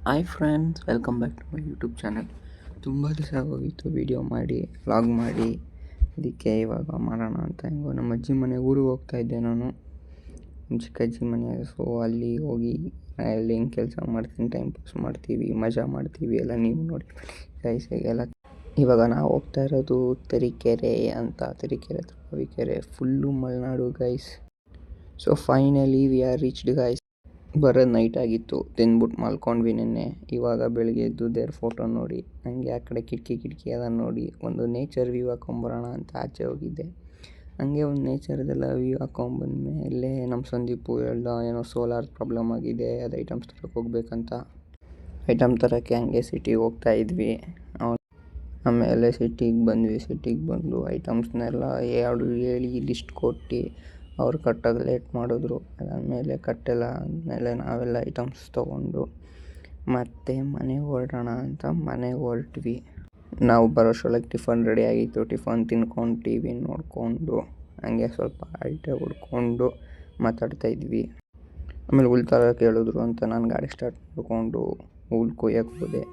Hi friends, welcome back to my YouTube channel. ತುಂಬ ದಿವಸ ಆಗೋಗಿತ್ತು ವೀಡಿಯೋ ಮಾಡಿ, ವ್ಲಾಗ್ ಮಾಡಿ. ಅದಕ್ಕೆ ಇವಾಗ ಮಾಡೋಣ ಅಂತ ಹೆಂಗೋ ನಮ್ಮ ಅಜ್ಜಿ ಮನೆ ಊರಿಗೆ ಹೋಗ್ತಾಯಿದ್ದೆ ನಾನು, ನಮ್ಮ ಚಿಕ್ಕಜ್ಜಿ ಮನೆ. ಸೊ ಅಲ್ಲಿ ಹೋಗಿ ಅಲ್ಲಿ ಹೆಂಗೆ ಕೆಲಸ ಮಾಡ್ತೀನಿ, ಟೈಮ್ ಪಾಸ್ ಮಾಡ್ತೀವಿ, ಮಜಾ ಮಾಡ್ತೀವಿ ಎಲ್ಲ ನೀವು ನೋಡಿ ಗೈಸ್. ಎಲ್ಲ ಇವಾಗ ನಾವು ಹೋಗ್ತಾ ಇರೋದು ತರೀಕೆರೆ ಅಂತ. Tarikere full Malenadu guys. So finally we are reached guys. ಬರೋದು ನೈಟ್ ಆಗಿತ್ತು, ತಿಂದ್ಬಿಟ್ಟು ಮಲ್ಕೊಂಡ್ವಿ ನಿನ್ನೆ. ಇವಾಗ ಬೆಳಗ್ಗೆ ಎದ್ದು ದೇವ್ರ ಫೋಟೋ ನೋಡಿ, ಹಂಗೆ ಆ ಕಡೆ ಕಿಟಕಿ ಎಲ್ಲ ನೋಡಿ ಒಂದು ನೇಚರ್ ವ್ಯೂ ಹಾಕೊಂಬರೋಣ ಅಂತ ಆಚೆ ಹೋಗಿದ್ದೆ. ಹಂಗೆ ಒಂದು ನೇಚರ್ದೆಲ್ಲ ವ್ಯೂ ಹಾಕೊಂಬಂದ್ಮೇಲೆ ನಮ್ಮ ಸಂದೀಪು ಹೇಳ್ದ ಏನೋ ಸೋಲಾರ್ ಪ್ರಾಬ್ಲಮ್ ಆಗಿದೆ, ಅದು ಐಟಮ್ಸ್ ತರಕ್ಕೆ ಹೋಗ್ಬೇಕಂತ. ಐಟಮ್ ತರೋಕ್ಕೆ ಹಂಗೆ ಸಿಟಿಗೆ ಹೋಗ್ತಾ ಇದ್ವಿ. ಆಮೇಲೆ ಸಿಟಿಗೆ ಬಂದು ಐಟಮ್ಸ್ನೆಲ್ಲ ಹೇಳಿ ಲಿಸ್ಟ್ ಕೊಟ್ಟು ಅವ್ರು ಕಟ್ಟಾಗಿ ಲೇಟ್ ಮಾಡಿದ್ರು. ಅದಾದಮೇಲೆ ಕಟ್ಟೆಲ್ಲ ಆದಮೇಲೆ ನಾವೆಲ್ಲ ಐಟಮ್ಸ್ ತೊಗೊಂಡು ಮತ್ತೆ ಮನೆಗೆ ಹೊರಡೋಣ ಅಂತ ಮನೆಗೆ ಹೊರಟ್ವಿ. ನಾವು ಬರೋಷ್ಟರೊಳಗೆ ಟಿಫನ್ ರೆಡಿ ಆಗಿತ್ತು. ಟಿಫನ್ ತಿನ್ಕೊಂಡು ಟಿ ವಿ ನೋಡಿಕೊಂಡು ಹಂಗೆ ಸ್ವಲ್ಪ ಅಳತೆ ಹೊಡ್ಕೊಂಡು ಮಾತಾಡ್ತಾಯಿದ್ವಿ. ಆಮೇಲೆ ಹುಲ್ ತರೋಕೆ ಹೇಳಿದ್ರು ಅಂತ ನಾನು ಗಾಡಿ ಸ್ಟಾರ್ಟ್ ಮಾಡಿಕೊಂಡು ಹುಲ್ ಕೊಯ್ಯಕ್ಕೆ ಹೋದೆ.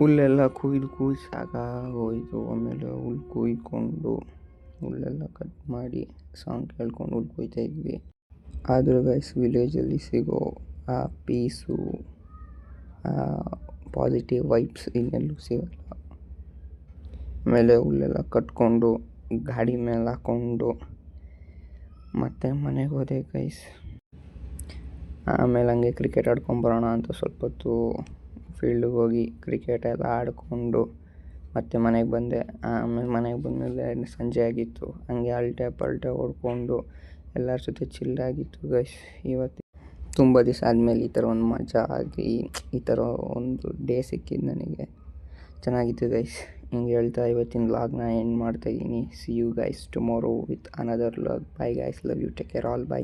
ಹುಲ್ಲೆಲ್ಲ ಕುಯ್ದು ಸಾಕಾಗೋಯಿತು. ಆಮೇಲೆ ಹುಲ್ ಕುಯ್ಕೊಂಡು ಹುಲ್ಲೆಲ್ಲ ಕಟ್ ಮಾಡಿ ಸಾಂಗ್ ಕೇಳ್ಕೊಂಡು ಹುಲ್ ಕೊಯ್ತಾಯಿದ್ವಿ. ಆದರೂ ಗೈಸ್ ವಿಲೇಜಲ್ಲಿ ಸಿಗೋ ಆ ಪೀಸು, ಆ ಪಾಸಿಟಿವ್ ವೈಬ್ಸ್ ಇನ್ನೆಲ್ಲೂ ಸಿಗಲ್ಲ. ಆಮೇಲೆ ಹುಲ್ಲೆಲ್ಲ ಕಟ್ಕೊಂಡು ಗಾಡಿ ಮೇಲೆ ಹಾಕ್ಕೊಂಡು ಮತ್ತೆ ಮನೆಗೆ ಹೋದೆ ಗೈಸ್. ಆಮೇಲೆ ಹಂಗೆ ಕ್ರಿಕೆಟ್ ಆಡ್ಕೊಂಬರೋಣ ಅಂತ ಸ್ವಲ್ಪ ಹೊತ್ತು ಫೀಲ್ಡಿಗೆ ಹೋಗಿ ಕ್ರಿಕೆಟ್ ಎಲ್ಲ ಆಡಿಕೊಂಡು ಮತ್ತೆ ಮನೆಗೆ ಬಂದೆ. ಆಮೇಲೆ ಮನೆಗೆ ಬಂದಮೇಲೆ ಸಂಜೆ ಆಗಿತ್ತು. ಹಂಗೆ ಅಳತೆ ಹೊಡ್ಕೊಂಡು ಎಲ್ಲರ ಜೊತೆ ಚಿಲ್ಲಾಗಿತ್ತು ಗೈಸ್. ಇವತ್ತು ತುಂಬ ದಿವಸ ಆದಮೇಲೆ ಈ ಥರ ಒಂದು ಮಜಾ ಆಗಿ ಈ ಥರ ಒಂದು ಡೇ ಸಿಕ್ಕಿದ್ದು ನನಗೆ, ಚೆನ್ನಾಗಿತ್ತು ಗೈಸ್. ಹಿಂಗೆ ಹೇಳ್ತಾ ಇವತ್ತಿನ ವ್ಲಾಗ್ನ ಎಂಡ್ ಮಾಡ್ತಾಯಿದ್ದೀನಿ. See you guys tomorrow with another vlog. Bye guys, love you, take care, all by.